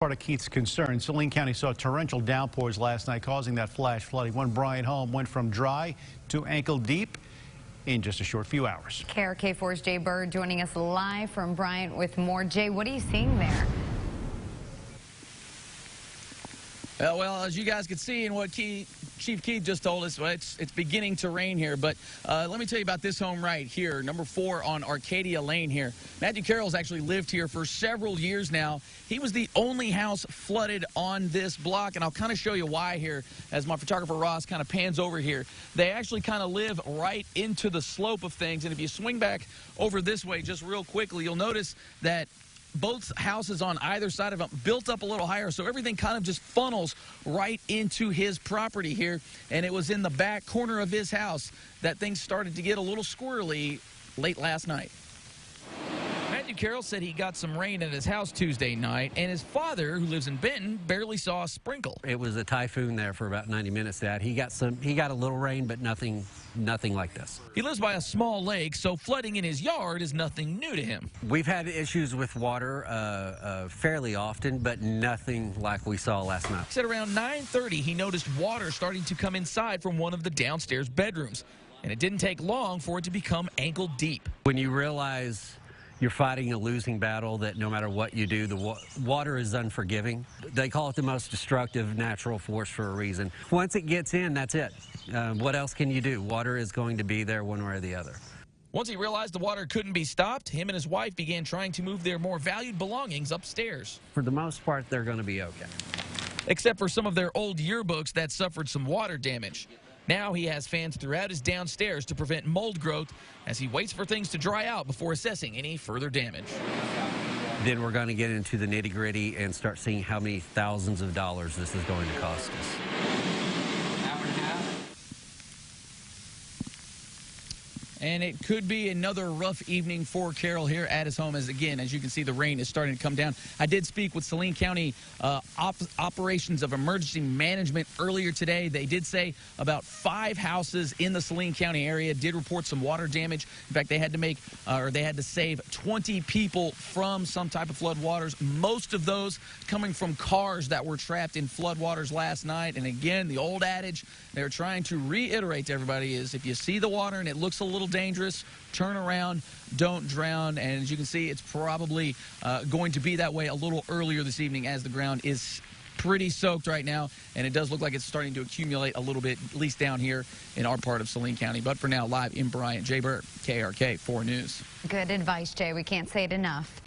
Part of Keith's concern. Saline County saw torrential downpours last night, causing that flash flooding. One Bryant home went from dry to ankle deep in just a short few hours. KARK K4's Jay Bird joining us live from Bryant with more. Jay, what are you seeing there? Well, as you guys can see in what Chief Keith just told us, well, it's beginning to rain here. But let me tell you about this home right here, number 4 on Arcadia Lane here. Matthew Carroll's actually lived here for several years now. He was the only house flooded on this block, and I'll kind of show you why here as my photographer Ross kind of pans over here. They actually kind of live right into the slope of things, and if you swing back over this way just real quickly, you'll notice that both houses on either side of him built up a little higher, so everything kind of just funnels right into his property here. And it was in the back corner of his house that things started to get a little squirrely late last night. Matthew Carroll said he got some rain at his house Tuesday night, and his father, who lives in Benton, barely saw a sprinkle. It was a typhoon there for about 90 minutes. He got a little rain, but nothing like this. He lives by a small lake, so flooding in his yard is nothing new to him. We've had issues with water fairly often, but nothing like we saw last night. He said around 9:30 he noticed water starting to come inside from one of the downstairs bedrooms, and it didn't take long for it to become ankle deep. When you realize you're fighting a losing battle, that no matter what you do, the water is unforgiving. They call it the most destructive natural force for a reason. Once it gets in, that's it. What else can you do? Water is going to be there one way or the other. Once he realized the water couldn't be stopped, him and his wife began trying to move their more valued belongings upstairs. For the most part, they're going to be okay. Except for some of their old yearbooks that suffered some water damage. Now he has fans throughout his downstairs to prevent mold growth as he waits for things to dry out before assessing any further damage. Then we're going to get into the nitty-gritty and start seeing how many thousands of dollars this is going to cost us. And it could be another rough evening for Carroll here at his home, as again, as you can see, the rain is starting to come down. I did speak with Saline County Operations of Emergency Management earlier today. They did say about 5 houses in the Saline County area did report some water damage. In fact, they had to save 20 people from some type of flood waters. Most of those coming from cars that were trapped in flood waters last night. And again, the old adage they're trying to reiterate to everybody is if you see the water and it looks a little dangerous, turn around, don't drown. And as you can see, it's probably going to be that way a little earlier this evening as the ground is pretty soaked right now, and it does look like it's starting to accumulate a little bit, at least down here in our part of Saline County. But for now, live in Bryant, Jay Bird, KARK 4 News. Good advice, Jay. We can't say it enough.